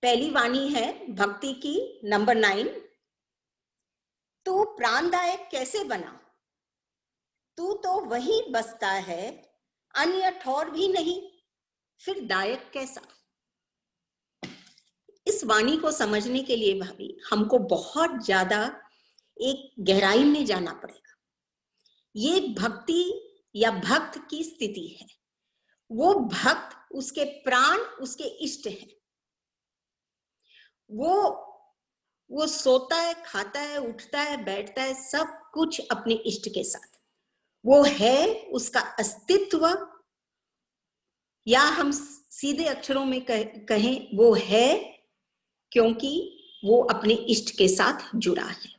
पहली वाणी है भक्ति की नंबर 9। तू प्राणदायक कैसे बना, तू तो वही बसता है, अन्य ठौर भी नहीं, फिर दायक कैसा। इस वाणी को समझने के लिए भाभी हमको बहुत ज्यादा एक गहराई में जाना पड़ेगा। ये भक्ति या भक्त की स्थिति है। वो भक्त, उसके प्राण उसके इष्ट हैं। वो सोता है, खाता है, उठता है, बैठता है, सब कुछ अपने इष्ट के साथ। वो है, उसका अस्तित्व, या हम सीधे अक्षरों में कहें वो है क्योंकि वो अपने इष्ट के साथ जुड़ा है।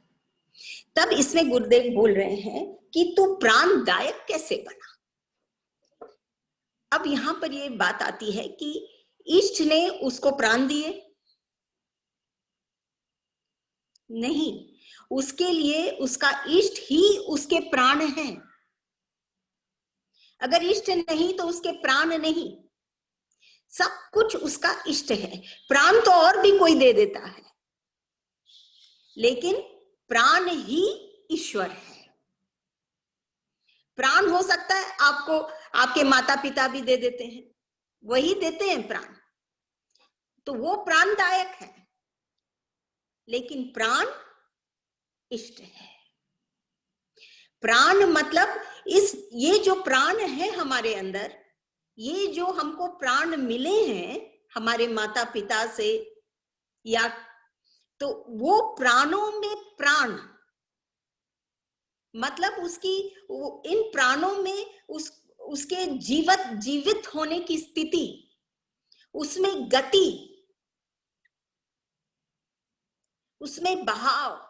तब इसमें गुरुदेव बोल रहे हैं कि तू प्राणदायक कैसे बना। अब यहां पर ये बात आती है कि इष्ट ने उसको प्राण दिए? नहीं, उसके लिए उसका इष्ट ही उसके प्राण है। अगर इष्ट नहीं तो उसके प्राण नहीं। सब कुछ उसका इष्ट है। प्राण तो और भी कोई दे देता है, लेकिन प्राण ही ईश्वर है। प्राण हो सकता है आपको आपके माता पिता भी दे देते हैं, वही देते हैं प्राण, तो वो प्राणदायक है, लेकिन प्राण इष्ट है। प्राण मतलब ये जो प्राण है हमारे अंदर, ये जो हमको प्राण मिले हैं हमारे माता पिता से, या तो वो प्राणों में प्राण मतलब इन प्राणों में उसके जीवित होने की स्थिति, उसमें गति, उसमें बहाव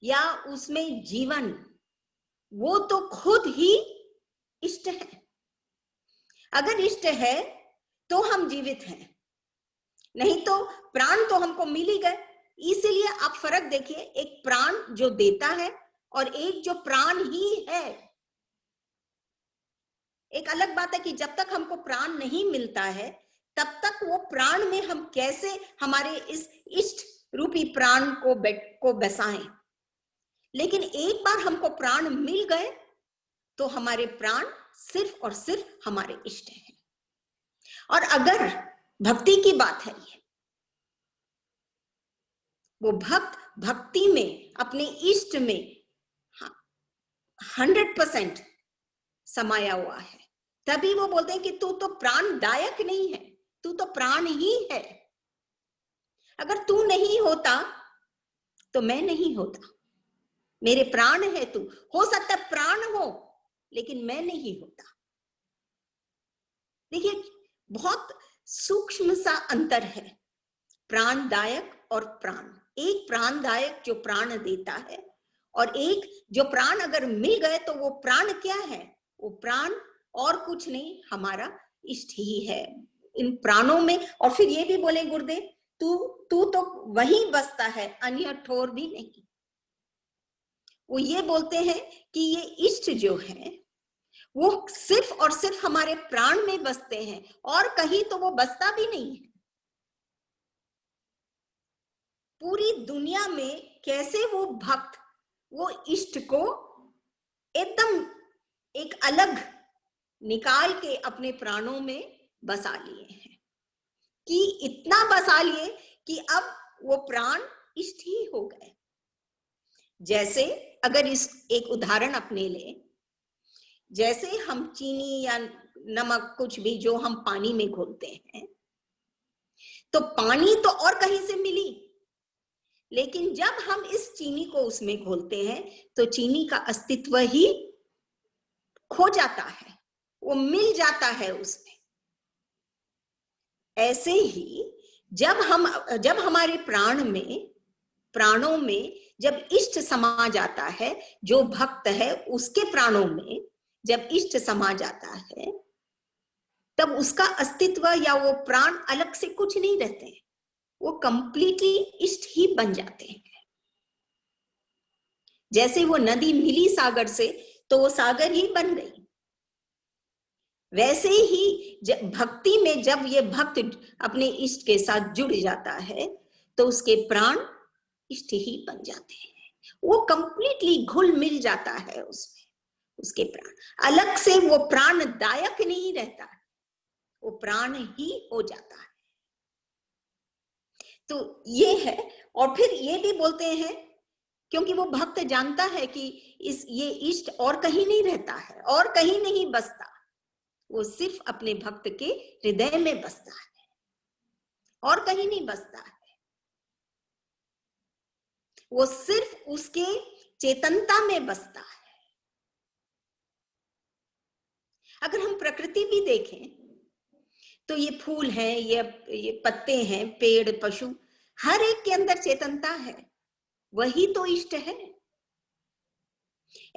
या उसमें जीवन, वो तो खुद ही इष्ट है। अगर इष्ट है तो हम जीवित हैं, नहीं तो प्राण तो हमको मिल ही गए। इसीलिए आप फर्क देखिए, एक प्राण जो देता है और एक जो प्राण ही है। एक अलग बात है कि जब तक हमको प्राण नहीं मिलता है तब तक वो प्राण में हम कैसे हमारे इस इष्ट रूपी प्राण को बसाएं। लेकिन एक बार हमको प्राण मिल गए तो हमारे प्राण सिर्फ और सिर्फ हमारे इष्ट हैं। और अगर भक्ति की बात है, ये वो भक्त भक्ति में अपने इष्ट में 100% समाया हुआ है, तभी वो बोलते हैं कि तू तो प्राणदायक नहीं है, तू तो प्राण ही है। अगर तू नहीं होता तो मैं नहीं होता। मेरे प्राण है तू। हो सकता है प्राण हो लेकिन मैं नहीं होता। देखिए, बहुत सूक्ष्म सा अंतर है प्राणदायक और प्राण। एक प्राणदायक जो प्राण देता है, और एक जो प्राण अगर मिल गए तो वो प्राण क्या है? वो प्राण और कुछ नहीं, हमारा इष्ट ही है इन प्राणों में। और फिर ये भी बोले गुरुदेव, तू तो वही बसता है, अन्य ठोर भी नहीं। वो ये बोलते हैं कि ये इष्ट जो है वो सिर्फ और सिर्फ हमारे प्राण में बसते हैं, और कहीं तो वो बसता भी नहीं है। पूरी दुनिया में कैसे वो भक्त वो इष्ट को एकदम एक अलग निकाल के अपने प्राणों में बसा लिए हैं, कि इतना बसा लिए कि अब वो प्राण इष्ट ही हो गए। जैसे अगर इस एक उदाहरण अपने ले, जैसे हम चीनी या नमक कुछ भी जो हम पानी में घोलते हैं, तो पानी तो और कहीं से मिली, लेकिन जब हम इस चीनी को उसमें घोलते हैं तो चीनी का अस्तित्व ही खो जाता है, वो मिल जाता है उसमें। ऐसे ही जब हमारे प्राणों में जब इष्ट समा जाता है, जो भक्त है उसके प्राणों में जब इष्ट समा जाता है, तब उसका अस्तित्व या वो प्राण अलग से कुछ नहीं रहते, वो कंप्लीटली इष्ट ही बन जाते हैं। जैसे वो नदी मिली सागर से तो वो सागर ही बन गई, वैसे ही भक्ति में जब ये भक्त अपने इष्ट के साथ जुड़ जाता है तो उसके प्राण इष्ट ही बन जाते हैं। वो कंप्लीटली घुल मिल जाता है उसमें, उसके प्राण अलग से वो प्राणदायक नहीं रहता, वो प्राण ही हो जाता है। तो ये है। और फिर ये भी बोलते हैं क्योंकि वो भक्त जानता है कि ये इष्ट और कहीं नहीं रहता है और कहीं नहीं बसता, वो सिर्फ अपने भक्त के हृदय में बसता है और कहीं नहीं बसता है। वो सिर्फ उसके चेतनता में बसता है। अगर हम प्रकृति भी देखें तो ये फूल हैं, ये पत्ते हैं, पेड़, पशु, हर एक के अंदर चेतनता है, वही तो इष्ट है।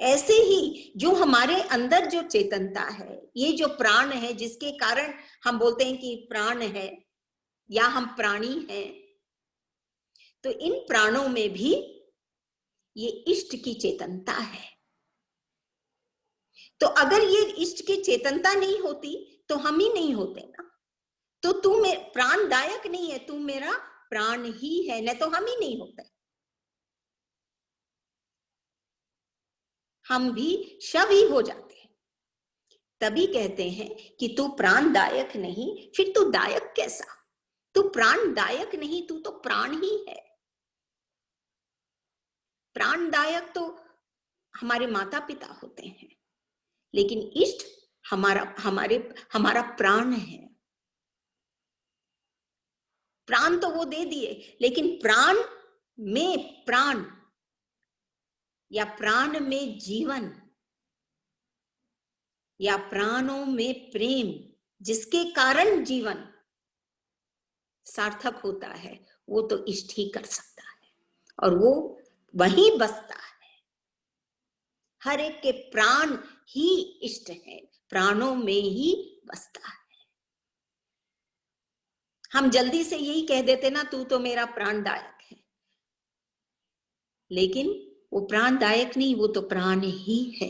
ऐसे ही जो हमारे अंदर जो चेतनता है, ये जो प्राण है, जिसके कारण हम बोलते हैं कि प्राण है या हम प्राणी हैं, तो इन प्राणों में भी ये इष्ट की चेतनता है। तो अगर ये इष्ट की चेतनता नहीं होती तो हम ही नहीं होते ना। तो तू प्राणदायक नहीं है, तू मेरा प्राण ही है, न तो हम ही नहीं होते, हम भी शव ही हो जाते हैं। तभी कहते हैं कि तू प्राणदायक नहीं, फिर तू दायक कैसा? तू प्राणदायक नहीं, तू तो प्राण ही है। प्राणदायक तो हमारे माता पिता होते हैं, लेकिन इष्ट हमारा प्राण है। प्राण तो वो दे दिए, लेकिन प्राण में प्राण या प्राण में जीवन या प्राणों में प्रेम, जिसके कारण जीवन सार्थक होता है, वो तो इष्ट ही कर सकता है और वो वहीं बसता है। हर एक के प्राण ही इष्ट है, प्राणों में ही बसता है। हम जल्दी से यही कह देते ना, तू तो मेरा प्राणदायक है, लेकिन वो प्राणदायक नहीं, वो तो प्राण ही है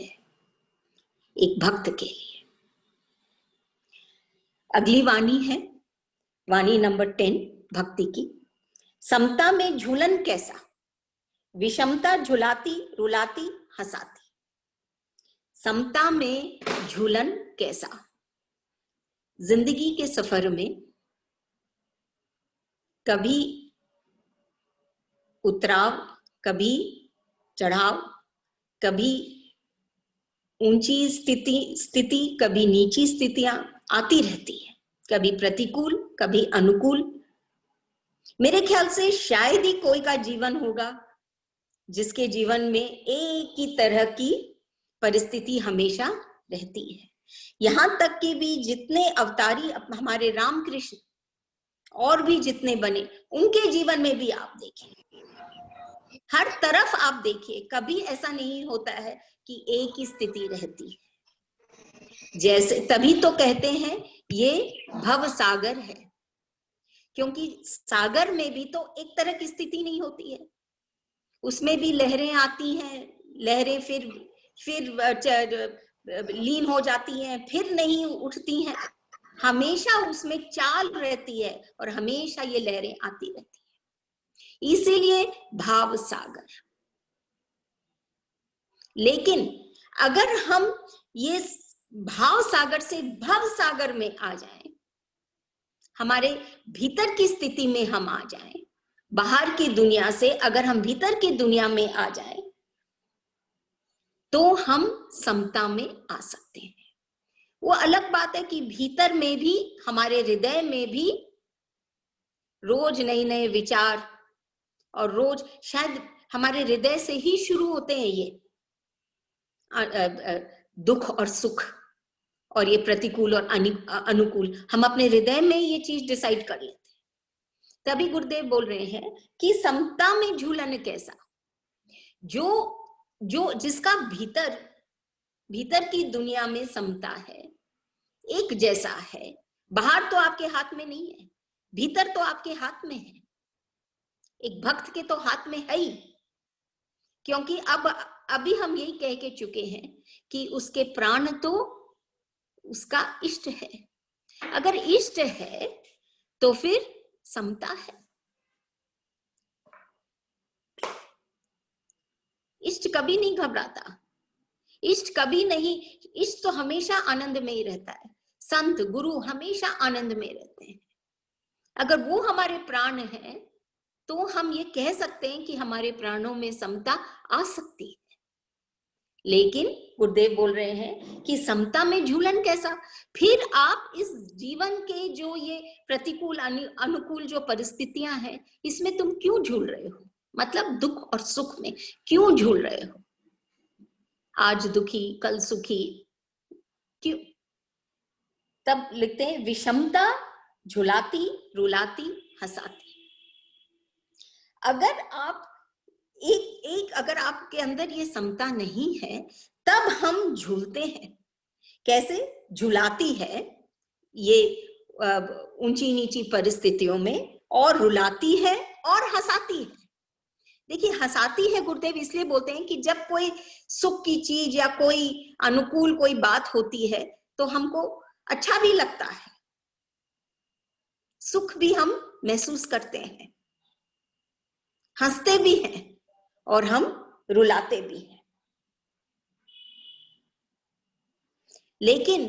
एक भक्त के लिए। अगली वाणी है वाणी नंबर 10 भक्ति की। समता में झूलन कैसा, विषमता झुलाती रुलाती हंसाती। समता में झूलन कैसा? जिंदगी के सफर में कभी उतराव, कभी चढ़ाव, कभी ऊंची स्थिति कभी नीची स्थितियां आती रहती है, कभी प्रतिकूल कभी अनुकूल। मेरे ख्याल से शायद ही कोई का जीवन होगा जिसके जीवन में एक ही तरह की परिस्थिति हमेशा रहती है। यहां तक कि भी जितने अवतारी हमारे रामकृष्ण और भी जितने बने, उनके जीवन में भी आप देखिए, हर तरफ आप देखिए, कभी ऐसा नहीं होता है कि एक ही स्थिति रहती है। जैसे तभी तो कहते हैं ये भव सागर है, क्योंकि सागर में भी तो एक तरह की स्थिति नहीं होती है, उसमें भी लहरें आती हैं, लहरें फिर लीन हो जाती हैं, फिर नहीं उठती हैं, हमेशा उसमें चाल रहती है और हमेशा ये लहरें आती रहती है, इसीलिए भाव सागर। लेकिन अगर हम ये भाव सागर से भव सागर में आ जाएं, हमारे भीतर की स्थिति में हम आ जाएं, बाहर की दुनिया से अगर हम भीतर की दुनिया में आ जाएं, तो हम समता में आ सकते हैं। वो अलग बात है कि भीतर में भी, हमारे हृदय में भी रोज नए नए विचार, और रोज शायद हमारे हृदय से ही शुरू होते हैं ये दुख और सुख और ये प्रतिकूल और अनुकूल, हम अपने हृदय में ये चीज डिसाइड कर लेते हैं। तभी गुरुदेव बोल रहे हैं कि समता में झूलन कैसा, जो जिसका भीतर की दुनिया में समता है, एक जैसा है। बाहर तो आपके हाथ में नहीं है, भीतर तो आपके हाथ में है, एक भक्त के तो हाथ में है ही, क्योंकि अभी हम यही कह के चुके हैं कि उसके प्राण तो उसका इष्ट है। अगर इष्ट है तो फिर समता है। इष्ट कभी नहीं घबराता, इष्ट कभी नहीं, इष्ट तो हमेशा आनंद में ही रहता है। संत गुरु हमेशा आनंद में रहते हैं। अगर वो हमारे प्राण हैं तो हम ये कह सकते हैं कि हमारे प्राणों में समता आ सकती है। लेकिन गुरुदेव बोल रहे हैं कि समता में झूलन कैसा? फिर आप इस जीवन के जो ये प्रतिकूल अनुकूल जो परिस्थितियां हैं, इसमें तुम क्यों झूल रहे हो? मतलब दुख और सुख में क्यों झूल रहे हो? आज दुखी कल सुखी क्यों? तब लिखते हैं विषमता झुलाती रुलाती हंसाती। अगर आप अगर आपके अंदर ये समता नहीं है तब हम झूलते हैं। कैसे झुलाती है? ये ऊंची नीची परिस्थितियों में, और रुलाती है और हंसाती है। देखिए हंसाती है गुरुदेव इसलिए बोलते हैं कि जब कोई सुख की चीज या कोई अनुकूल कोई बात होती है तो हमको अच्छा भी लगता है, सुख भी हम महसूस करते हैं, हंसते भी हैं और हम रुलाते भी हैं। लेकिन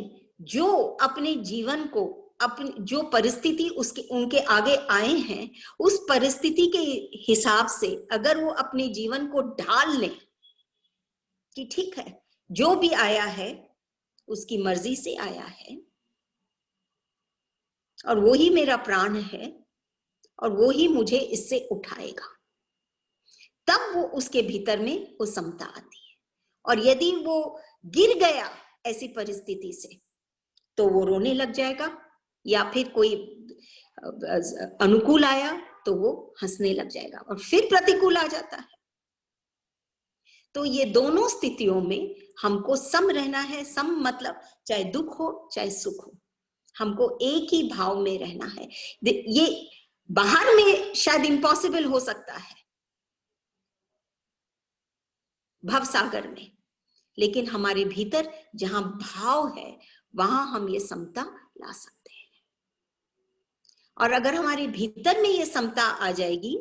जो अपने जीवन को अपनी जो परिस्थिति उसके उनके आगे आए हैं, उस परिस्थिति के हिसाब से अगर वो अपने जीवन को ढाल लें कि ठीक है जो भी आया है उसकी मर्जी से आया है और वो ही मेरा प्राण है और वो ही मुझे इससे उठाएगा, तब वो उसके भीतर में वो समता आती है। और यदि वो गिर गया ऐसी परिस्थिति से तो वो रोने लग जाएगा, या फिर कोई अनुकूल आया तो वो हंसने लग जाएगा, और फिर प्रतिकूल आ जाता है। तो ये दोनों स्थितियों में हमको सम रहना है। सम मतलब चाहे दुख हो चाहे सुख हो, हमको एक ही भाव में रहना है। ये बाहर में शायद इम्पॉसिबल हो सकता है भव सागर में, लेकिन हमारे भीतर जहां भाव है वहां हम ये समता ला सकते हैं। और अगर हमारे भीतर में ये समता आ जाएगी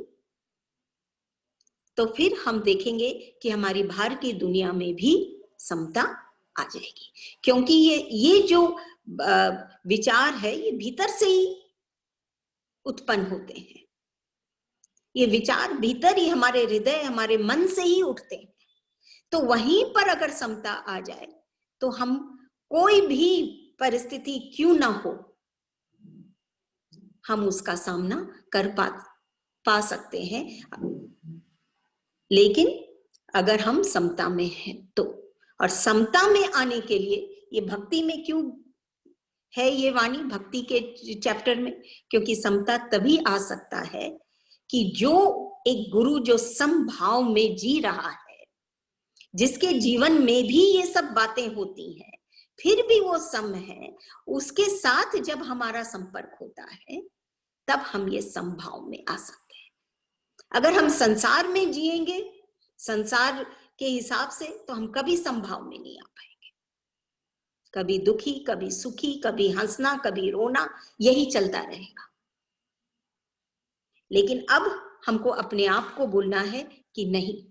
तो फिर हम देखेंगे कि हमारी बाहर की दुनिया में भी समता आ जाएगी, क्योंकि ये जो विचार है ये भीतर से ही उत्पन्न होते हैं। ये विचार भीतर ही हमारे हृदय हमारे मन से ही उठते हैं। तो वहीं पर अगर समता आ जाए तो हम कोई भी परिस्थिति क्यों ना हो हम उसका सामना कर पा सकते हैं। लेकिन अगर हम समता में हैं तो, और समता में आने के लिए ये भक्ति में क्यों है ये वाणी, भक्ति के चैप्टर में, क्योंकि समता तभी आ सकता है कि जो एक गुरु जो समभाव में जी रहा है, जिसके जीवन में भी ये सब बातें होती हैं फिर भी वो सम है, उसके साथ जब हमारा संपर्क होता है तब हम ये समभाव में आ सकते हैं। अगर हम संसार में जिएंगे संसार के हिसाब से तो हम कभी समभाव में नहीं आ पाएंगे। कभी दुखी कभी सुखी, कभी हंसना कभी रोना, यही चलता रहेगा। लेकिन अब हमको अपने आप को बोलना है कि नहीं,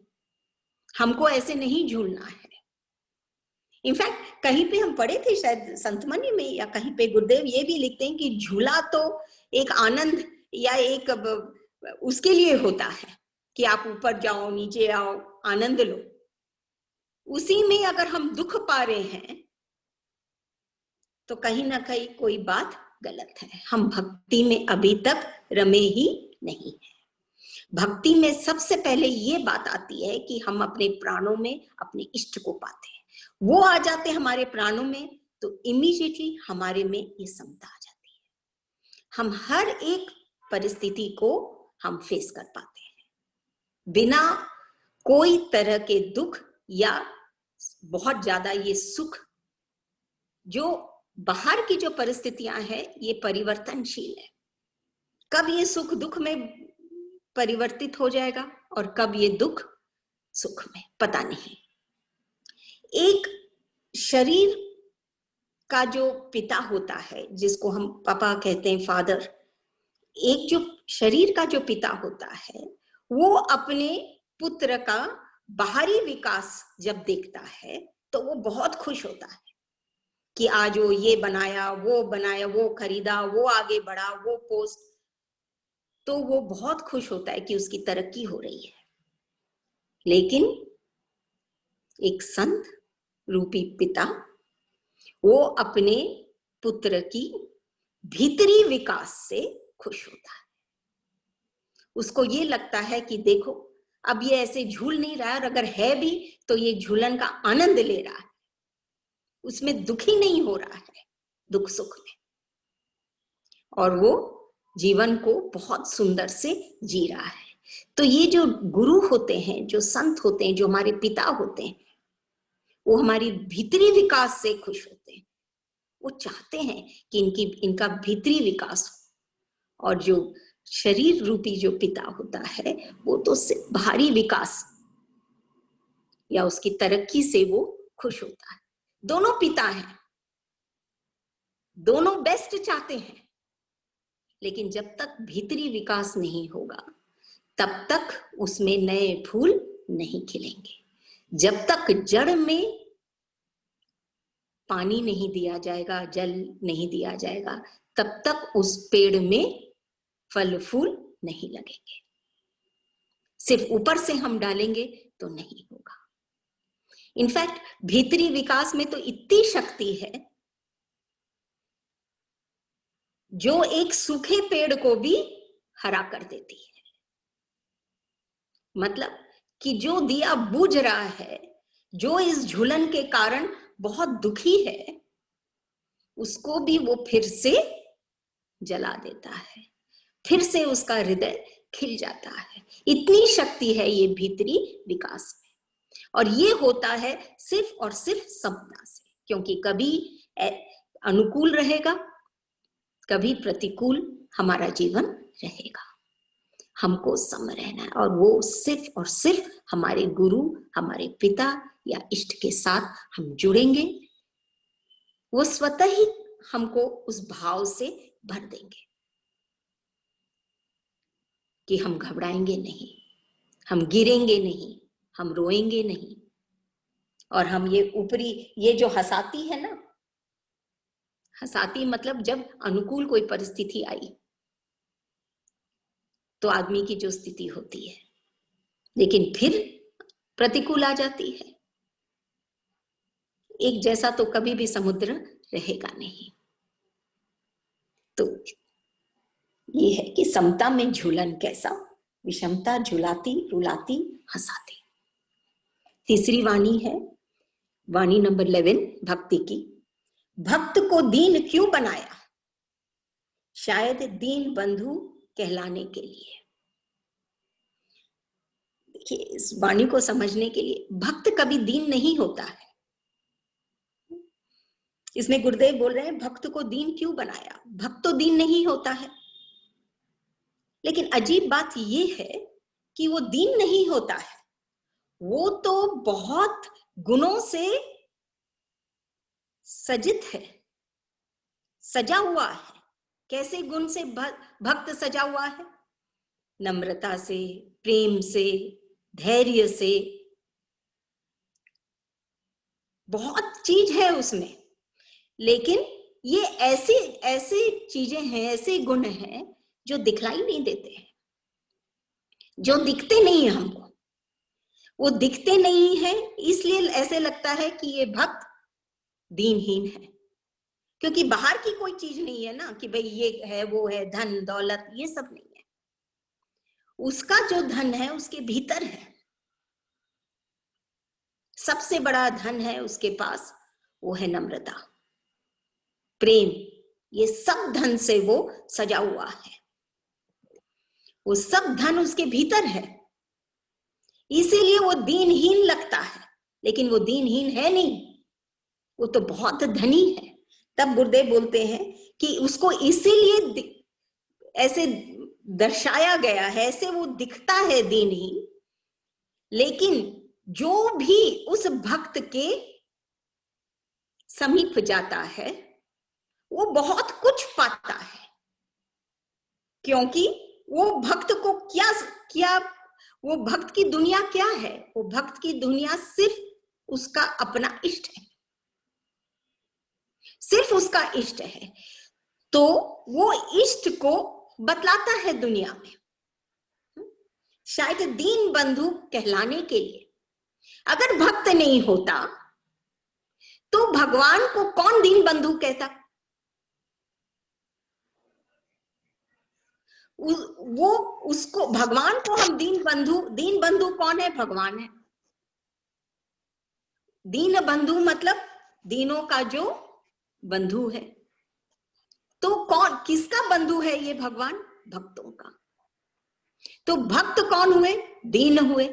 हमको ऐसे नहीं झूलना है। इनफैक्ट कहीं पे हम पढ़े थे शायद संतमनी में या कहीं पे गुरुदेव ये भी लिखते हैं कि झूला तो एक आनंद या एक उसके लिए होता है कि आप ऊपर जाओ नीचे आओ आनंद लो। उसी में अगर हम दुख पा रहे हैं तो कहीं ना कहीं कोई बात गलत है। हम भक्ति में अभी तक रमे ही नहीं है। भक्ति में सबसे पहले ये बात आती है कि हम अपने प्राणों में अपने इष्ट को पाते हैं। वो आ जाते हमारे प्राणों में तो इमीडिएटली हमारे में ये समता आ जाती है। हम हर एक परिस्थिति को हम फेस कर पाते हैं बिना कोई तरह के दुख या बहुत ज्यादा ये सुख। जो बाहर की जो परिस्थितियां हैं ये परिवर्तनशील है, कब ये सुख दुख में परिवर्तित हो जाएगा और कब ये दुख सुख में, पता नहीं। एक शरीर का जो पिता होता है, जिसको हम पापा कहते हैं, फादर, एक जो शरीर का जो पिता होता है, वो अपने पुत्र का बाहरी विकास जब देखता है तो वो बहुत खुश होता है कि आज वो ये बनाया, वो खरीदा, वो आगे बढ़ा, वो पोस्ट, तो वो बहुत खुश होता है कि उसकी तरक्की हो रही है। लेकिन एक संत रूपी पिता, वो अपने पुत्र की भीतरी विकास से खुश होता है। उसको ये लगता है कि देखो, अब ये ऐसे झूल नहीं रहा है, और अगर है भी तो ये झूलन का आनंद ले रहा है, उसमें दुखी नहीं हो रहा है, दुख सुख में, और वो जीवन को बहुत सुंदर से जी रहा है। तो ये जो गुरु होते हैं, जो संत होते हैं, जो हमारे पिता होते हैं, वो हमारी भीतरी विकास से खुश होते हैं। वो चाहते हैं कि इनका भीतरी विकास हो, और जो शरीर रूपी जो पिता होता है, वो तो सिर्फ बाहरी विकास या उसकी तरक्की से वो खुश होता है। दोनों पिता हैं, दोनों बेस्ट चाहते हैं, लेकिन जब तक भीतरी विकास नहीं होगा तब तक उसमें नए फूल नहीं खिलेंगे। जब तक जड़ में पानी नहीं दिया जाएगा, जल नहीं दिया जाएगा, तब तक उस पेड़ में फल फूल नहीं लगेंगे। सिर्फ ऊपर से हम डालेंगे तो नहीं होगा। इनफैक्ट भीतरी विकास में तो इतनी शक्ति है जो एक सूखे पेड़ को भी हरा कर देती है। मतलब कि जो दिया बुझ रहा है, जो इस झूलन के कारण बहुत दुखी है, उसको भी वो फिर से जला देता है, फिर से उसका हृदय खिल जाता है। इतनी शक्ति है ये भीतरी विकास में, और ये होता है सिर्फ और सिर्फ समता से, क्योंकि कभी अनुकूल रहेगा, कभी प्रतिकूल हमारा जीवन रहेगा। हमको सम रहना है, और वो सिर्फ और सिर्फ हमारे गुरु, हमारे पिता या इष्ट के साथ हम जुड़ेंगे, वो स्वतः ही हमको उस भाव से भर देंगे कि हम घबराएंगे नहीं, हम गिरेंगे नहीं, हम रोएंगे नहीं, और हम ये ऊपरी, ये जो हंसाती है ना, हंसाती मतलब जब अनुकूल कोई परिस्थिति आई तो आदमी की जो स्थिति होती है, लेकिन फिर प्रतिकूल आ जाती है, एक जैसा तो कभी भी समुद्र रहेगा नहीं। तो ये है कि समता में झूलन कैसा, विषमता झुलाती रुलाती हंसाती। तीसरी वाणी है वाणी नंबर 11 भक्ति की। भक्त को दीन क्यों बनाया? शायद दीन बंधु कहलाने के लिए। देखिए, इस वाणी को समझने के लिए, भक्त कभी दीन नहीं होता है। इसमें गुरुदेव बोल रहे हैं भक्त को दीन क्यों बनाया? भक्त तो दीन नहीं होता है, लेकिन अजीब बात ये है कि वो दीन नहीं होता है, वो तो बहुत गुणों से सजित है, सजा हुआ है। कैसे गुण से भक्त सजा हुआ है? नम्रता से, प्रेम से, धैर्य से, बहुत चीज है उसमें। लेकिन ये ऐसी ऐसी चीजें हैं, ऐसे गुण हैं जो दिखलाई नहीं देते हैं, जो दिखते नहीं है हमको। वो दिखते नहीं है, इसलिए ऐसे लगता है कि ये भक्त दीनहीन है, क्योंकि बाहर की कोई चीज नहीं है ना कि भाई ये है, वो है, धन दौलत, ये सब नहीं है। उसका जो धन है उसके भीतर है। सबसे बड़ा धन है उसके पास, वो है नम्रता, प्रेम। ये सब धन से वो सजा हुआ है, वो सब धन उसके भीतर है, इसीलिए वो दीनहीन लगता है, लेकिन वो दीनहीन है नहीं, वो तो बहुत धनी है। तब गुरुदेव बोलते हैं कि उसको इसीलिए ऐसे दर्शाया गया है, ऐसे वो दिखता है दीनहीन, लेकिन जो भी उस भक्त के समीप जाता है वो बहुत कुछ पाता है, क्योंकि वो भक्त को क्या क्या वो भक्त की दुनिया क्या है? वो भक्त की दुनिया सिर्फ उसका अपना इष्ट है, सिर्फ उसका इष्ट है। तो वो इष्ट को बतलाता है दुनिया में। शायद दीन बंधु कहलाने के लिए अगर भक्त नहीं होता तो भगवान को कौन दीन बंधु कहता? वो उसको भगवान को हम दीन बंधु कौन है? भगवान है। दीन बंधु मतलब दीनों का जो बंधु है। तो कौन किसका बंधु है ये भगवान? भक्तों का। तो भक्त कौन हुए? दीन हुए।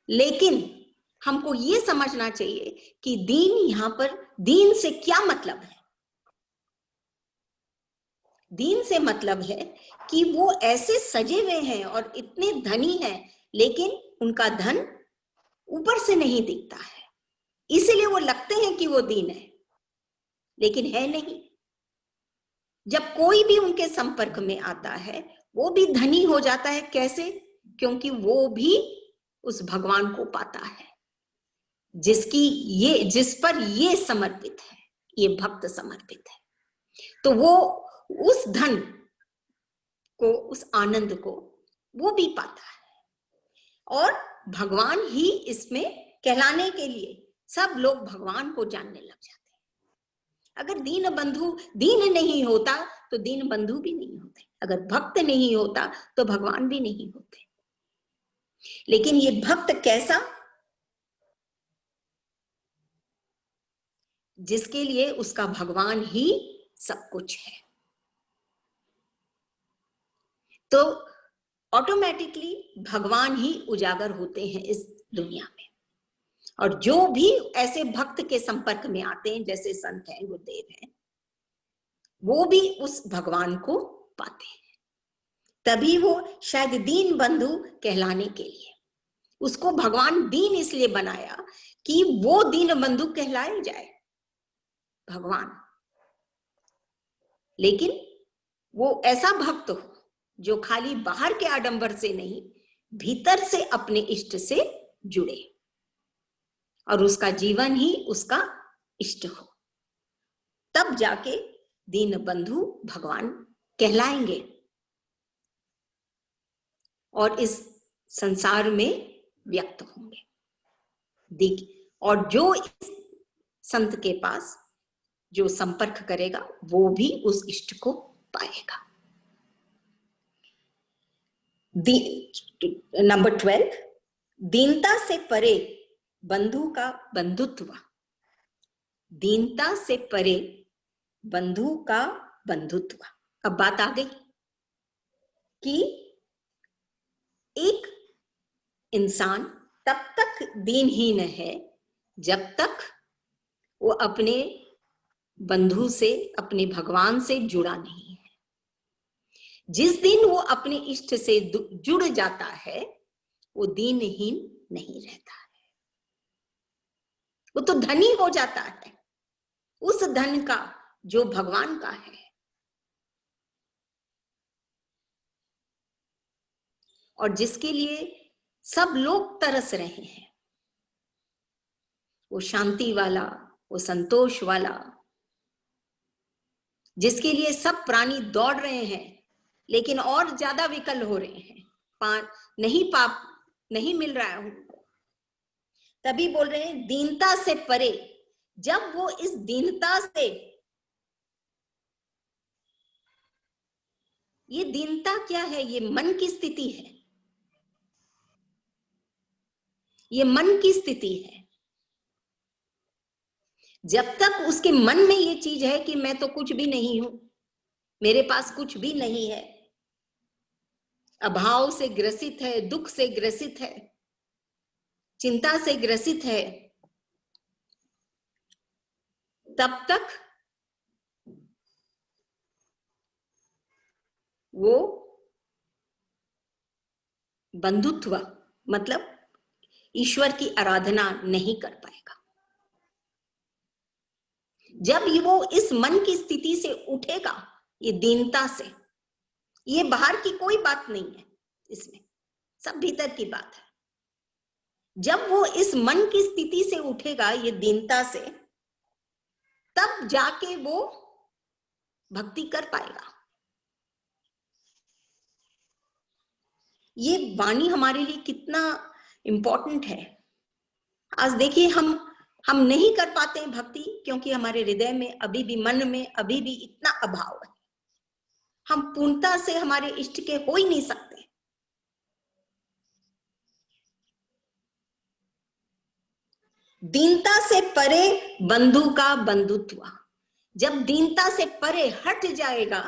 लेकिन हमको ये समझना चाहिए कि दीन यहां पर दीन से क्या मतलब है। दीन से मतलब है कि वो ऐसे सजे हुए हैं और इतने धनी हैं, लेकिन उनका धन ऊपर से नहीं दिखता है, इसीलिए वो लगते हैं कि वो दीन है, लेकिन है नहीं। जब कोई भी उनके संपर्क में आता है वो भी धनी हो जाता है। कैसे? क्योंकि वो भी उस भगवान को पाता है जिस पर ये समर्पित है, ये भक्त समर्पित है। तो वो उस धन को, उस आनंद को वो भी पाता है। और भगवान ही इसमें कहलाने के लिए सब लोग भगवान को जानने लग जाते हैं। अगर दीन बंधु दीन नहीं होता तो दीन बंधु भी नहीं होते, अगर भक्त नहीं होता तो भगवान भी नहीं होते। लेकिन ये भक्त कैसा? जिसके लिए उसका भगवान ही सब कुछ है। तो ऑटोमेटिकली भगवान ही उजागर होते हैं इस दुनिया में। और जो भी ऐसे भक्त के संपर्क में आते हैं, जैसे संत हैं, गुरुदेव हैं, वो भी उस भगवान को पाते हैं। तभी वो शायद दीन बंधु कहलाने के लिए उसको भगवान दीन इसलिए बनाया कि वो दीन बंधु कहलाए जाए भगवान। लेकिन वो ऐसा भक्त हो जो खाली बाहर के आडंबर से नहीं, भीतर से अपने इष्ट से जुड़े और उसका जीवन ही उसका इष्ट हो, तब जाके दीन बंधु भगवान कहलाएंगे और इस संसार में व्यक्त होंगे। और जो इस संत के पास जो संपर्क करेगा वो भी उस इष्ट को पाएगा। नंबर 12, दीनता से परे बंधु का बंधुत्व। दीनता से परे बंधु का बंधुत्व। अब बात आ गई कि एक इंसान तब तक दीनहीन है जब तक वो अपने बंधु से, अपने भगवान से जुड़ा नहीं है। जिस दिन वो अपने इष्ट से जुड़ जाता है वो दीनहीन नहीं रहता है, वो तो धनी हो जाता है उस धन का जो भगवान का है। और जिसके लिए सब लोग तरस रहे हैं, वो शांति वाला, वो संतोष वाला, जिसके लिए सब प्राणी दौड़ रहे हैं लेकिन और ज्यादा विकल हो रहे हैं, नहीं मिल रहा है उनको। तभी बोल रहे हैं दीनता से परे। जब वो इस दीनता से, ये दीनता क्या है? ये मन की स्थिति है, ये मन की स्थिति है। जब तक उसके मन में ये चीज है कि मैं तो कुछ भी नहीं हूं, मेरे पास कुछ भी नहीं है, अभाव से ग्रसित है, दुख से ग्रसित है, चिंता से ग्रसित है, तब तक वो बंधुत्व मतलब ईश्वर की आराधना नहीं कर पाएगा। जब वो इस मन की स्थिति से उठेगा, ये दीनता से, ये बाहर की कोई बात नहीं है, इसमें सब भीतर की बात है। जब वो इस मन की स्थिति से उठेगा, ये दीनता से, तब जाके वो भक्ति कर पाएगा। ये वाणी हमारे लिए कितना इंपॉर्टेंट है। आज देखिए हम नहीं कर पाते हैं भक्ति, क्योंकि हमारे हृदय में अभी भी, मन में अभी भी इतना अभाव है। हम पूर्णता से हमारे इष्ट के हो ही नहीं सकते। दीनता से परे बंधु का बंधुत्व, जब दीनता से परे हट जाएगा,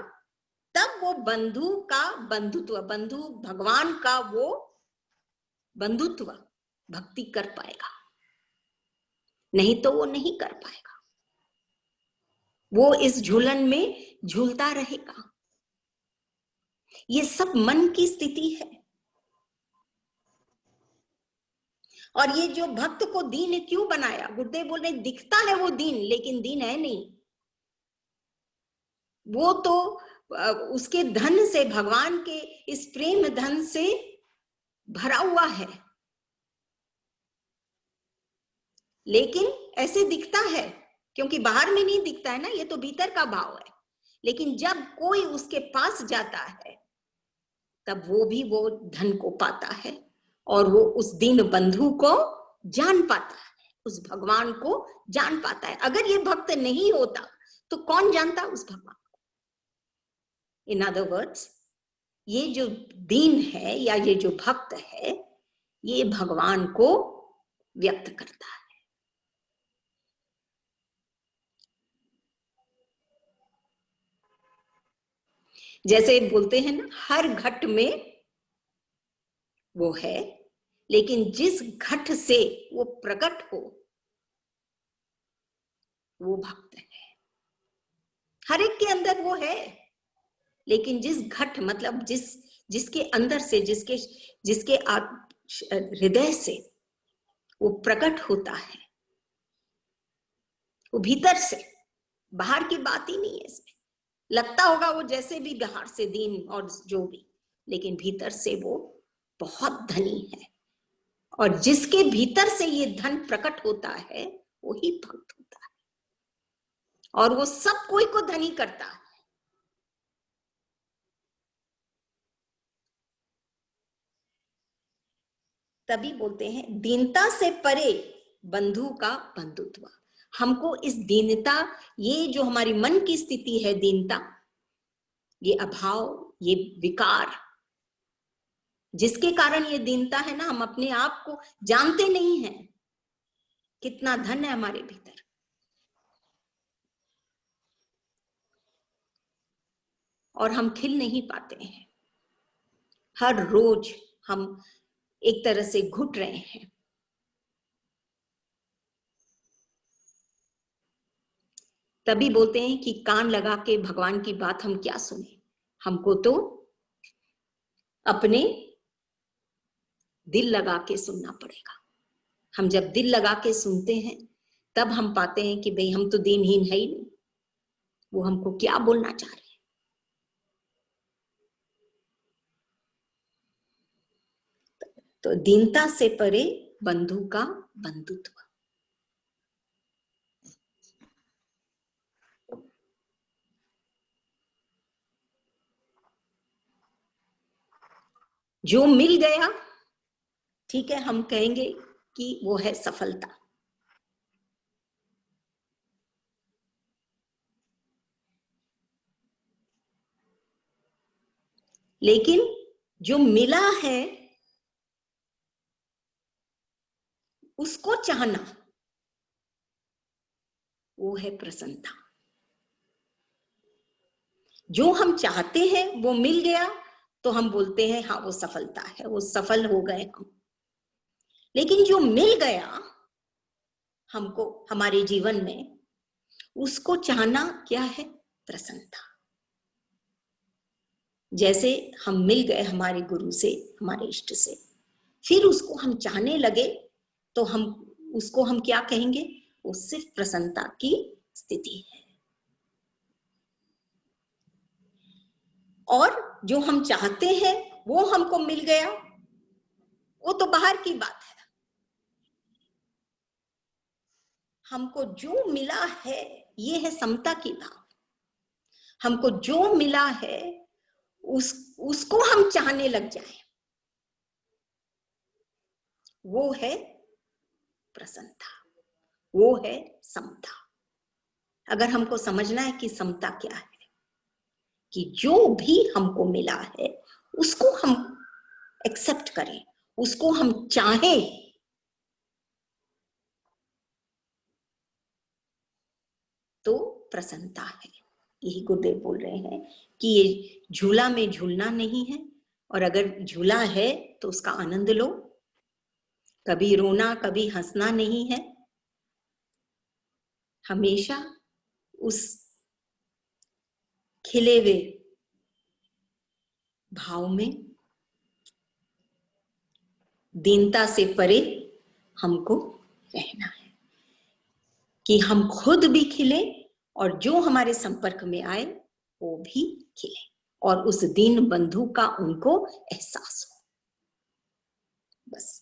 तब वो बंधु का बंधुत्व, बंधु भगवान का वो बंधुत्व भक्ति कर पाएगा। नहीं तो वो नहीं कर पाएगा, वो इस झूलन में झूलता रहेगा। ये सब मन की स्थिति है। और ये जो भक्त को दीन क्यों बनाया, गुरुदेव बोल रहे दिखता है वो दीन, लेकिन दीन है नहीं। वो तो उसके धन से, भगवान के इस प्रेम धन से भरा हुआ है, लेकिन ऐसे दिखता है क्योंकि बाहर में नहीं दिखता है ना, ये तो भीतर का भाव है। लेकिन जब कोई उसके पास जाता है, तब वो भी वो धन को पाता है और वो उस दीन बंधु को जान पाता है, उस भगवान को जान पाता है। अगर ये भक्त नहीं होता तो कौन जानता उस भगवान को? इन अदर वर्ड्स, ये जो दीन है या ये जो भक्त है, ये भगवान को व्यक्त करता है। जैसे बोलते हैं ना, हर घट में वो है, लेकिन जिस घट से वो प्रकट हो वो भक्त है। हर एक के अंदर वो है, लेकिन जिस घट मतलब जिसके अंदर से, जिसके हृदय से वो प्रकट होता है, वो भीतर से, बाहर की बात ही नहीं है इसमें। लगता होगा वो जैसे भी बाहर से दीन और जो भी, लेकिन भीतर से वो बहुत धनी है। और जिसके भीतर से ये धन प्रकट होता है वही भक्त होता है, और वो सब कोई को धनी करता है। तभी बोलते हैं दीनता से परे बंधु का बंधुत्व। हमको इस दीनता, ये जो हमारी मन की स्थिति है, दीनता, ये अभाव, ये विकार, जिसके कारण ये दीनता है ना, हम अपने आप को जानते नहीं हैं कितना धन है हमारे भीतर। और हम खिल नहीं पाते हैं। हर रोज हम एक तरह से घुट रहे हैं। तभी बोलते हैं कि कान लगा के भगवान की बात हम क्या सुने, हमको तो अपने दिल लगा के सुनना पड़ेगा। हम जब दिल लगा के सुनते हैं, तब हम पाते हैं कि भाई हम तो दीनहीन है ही नहीं, वो हमको क्या बोलना चाह रहे हैं। तो दीनता से परे बंधु का बंधुत्व। जो मिल गया, ठीक है, हम कहेंगे कि वो है सफलता। लेकिन जो मिला है उसको चाहना, वो है प्रसन्नता। जो हम चाहते हैं वो मिल गया तो हम बोलते हैं हाँ वो सफलता है, वो सफल हो गए हम। लेकिन जो मिल गया हमको हमारे जीवन में, उसको चाहना क्या है? प्रसन्नता। जैसे हम मिल गए हमारे गुरु से, हमारे इष्ट से, फिर उसको हम चाहने लगे तो हम उसको हम क्या कहेंगे? वो सिर्फ प्रसन्नता की स्थिति है। और जो हम चाहते हैं वो हमको मिल गया, वो तो बाहर की बात है। हमको जो मिला है ये है समता की भाव। हमको जो मिला है उसको हम चाहने लग जाए, वो है प्रसन्नता, वो है समता। अगर हमको समझना है कि समता क्या है, कि जो भी हमको मिला है उसको हम एक्सेप्ट करें, उसको हम चाहें, तो प्रसन्नता है। यही गुरुदेव बोल रहे हैं कि ये झूला में झूलना नहीं है, और अगर झूला है तो उसका आनंद लो। कभी रोना कभी हंसना नहीं है, हमेशा उस खिले हुए भाव में, दीनता से परे हमको रहना है, कि हम खुद भी खिले और जो हमारे संपर्क में आए वो भी खिले, और उस दीन बंधु का उनको एहसास हो। बस।